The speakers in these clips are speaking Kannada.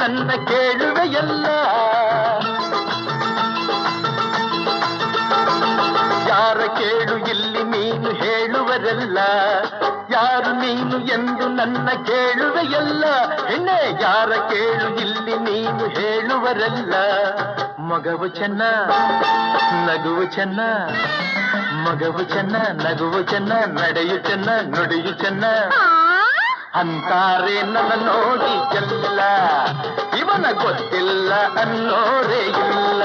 ನನ್ನ ಕೇಳುವೆಯಲ್ಲ. ಯಾರ ಕೇಳು ಇಲ್ಲಿ ನೀನು ಹೇಳುವರಲ್ಲ. ಯಾರು ನೀನು ಎಂದು ನನ್ನ ಕೇಳುವೆಯಲ್ಲ. ಹೆಣ್ಣೆ ಯಾರ ಕೇಳು ಇಲ್ಲಿ ನೀನು ಹೇಳುವರಲ್ಲ. ಮಗವು ಚೆನ್ನ ನಗುವು ಚೆನ್ನ, ಮಗವು ಚೆನ್ನ ನಗುವು ಚೆನ್ನ, ನಡೆಯು ಚೆನ್ನ ನುಡಿಯು ಚೆನ್ನ ಅಂತಾರೆ ನನ್ನ ನೋಡಿ ಎಲ್ಲ. ಇವನ ಗೊತ್ತಿಲ್ಲ ಅನ್ನೋರೇ ಇಲ್ಲ.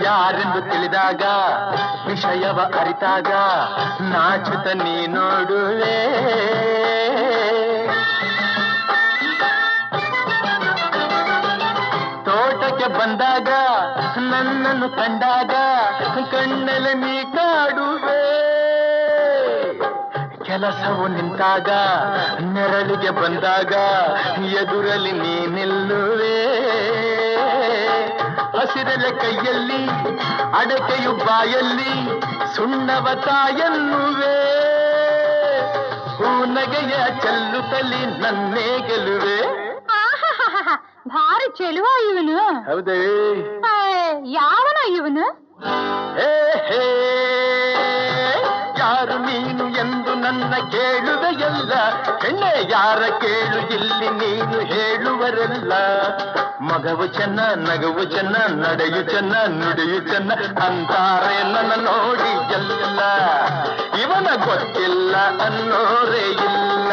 ಯಾರೆಂದು ತಿಳಿದಾಗ ವಿಷಯವ ಅರಿತಾಗ ನಾಚುತ್ತ ನೀ ನೋಡುವೆ. ತೋಟಕ್ಕೆ ಬಂದಾಗ ನನ್ನನ್ನು ಕಂಡಾಗ ಕಣ್ಣಲ್ಲಿ ನೀ ಕಾಡುವೆ. ಕೆಲಸವು ನಿಂತಾಗ ನೆರಳಿಗೆ ಬಂದಾಗ ಎದುರಲ್ಲಿ ನೀ ನಿಲ್ಲುವೆ. ಹಸಿರಲೆ ಕೈಯಲ್ಲಿ ಅಡಕೆಯು ಬಾಯಲ್ಲಿ ಸುಣ್ಣವ ತಾಯನ್ನುವೆ. ಹೂನಗೆಯ ಚೆಲ್ಲುತ್ತಲಿ ನನ್ನೇ ಗೆಲುವೆ. ಭಾರಿ ಚೆಲುವ ಇವನು. ಹೌದೇ? ಯಾವನ ಇವನು? ಯಾರು ನೀನು ಎಂದು ನನ್ನ ಕೇಳುವೆಯಲ್ಲ. ಹೆಣ್ಣೆ ಯಾರ ಕೇಳು ಇಲ್ಲಿ ನೀನು ಹೇಳುವರಲ್ಲ. ಮಗವು ಚೆನ್ನ ನಗುವು ಚೆನ್ನ, ನಡೆಯು ಚೆನ್ನ ನುಡಿಯು ಚೆನ್ನ ಅಂತಾರೆ ನನ್ನ ನೋಡಿ ಎಲ್ಲ. ಇವನ ಗೊತ್ತಿಲ್ಲ ಅನ್ನೋರೇ ಇಲ್ಲ.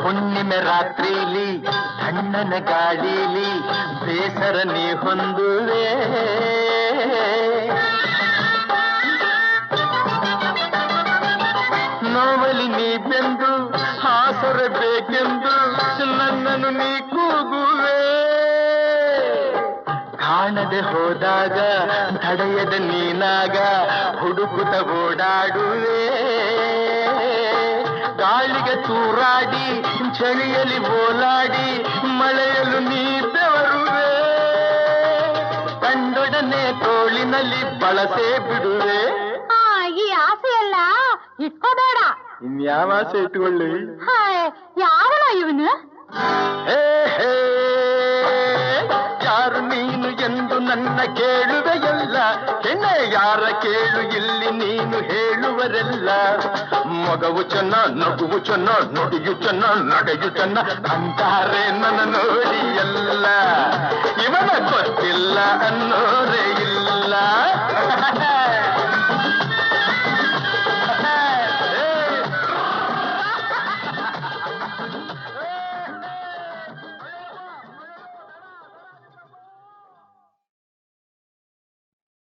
ಹುಣ್ಣಿಮೆ ರಾತ್ರಿಲಿ ತಣ್ಣನ ಗಾಳಿಲಿ ಬೇಸರ ನೀ ಹೊಂದುವೆ. ನೋವಲಿ ನೀ ಬೆಂದು ಹಾಸರಬೇಕೆಂದು ನನ್ನನ್ನು ನೀ ಕೂಗುವೆ. ಕಾಣದೆ ಹೋದಾಗ ತಡೆಯದ ನೀನಾಗ ಹುಡುಕುತ್ತ ಓಡಾಡುವೆ. ಗಾಳಿಗೆ ತೂರಾಡಿ ಚಳಿಯಲ್ಲಿ ಓಲಾಡಿ ಮಳೆಯಲು ನೀ ಬೆವರುವೆ. ಕಂಡೊಡನೆ ತೋಳಿನಲ್ಲಿ ಬಳಸೇ ಬಿಡುವೆ. ಈ ಆಸೆ ಎಲ್ಲ ಇಟ್ಕೋಬೇಡ. ಇನ್ಯಾವ ಆಸೆ ಇಟ್ಕೊಳ್ಳಿ? ಯಾವನ ಇವನು? ಯಾರು ನೀನು ಎಂದು ನನ್ನ ಕೇಳುವೆಯಲ್ಲ. ಹೆಣ್ಣೆ ಯಾರ ಕೇಳು ಇಲ್ಲಿ ನೀನು ಹೇಳುವರೆಲ್ಲ. ಮಗವು ಚೆನ್ನ ನಗುವು ಚೆನ್ನ ನುಡಿಯು ಚೆನ್ನ ನಡೆಯು ಚೆನ್ನ ಅಂತಾರೆ ನನ್ನ ನೋಡಿ ಎಲ್ಲ. ಇವನ ಗೊತ್ತಿಲ್ಲ ಅನ್ನೋ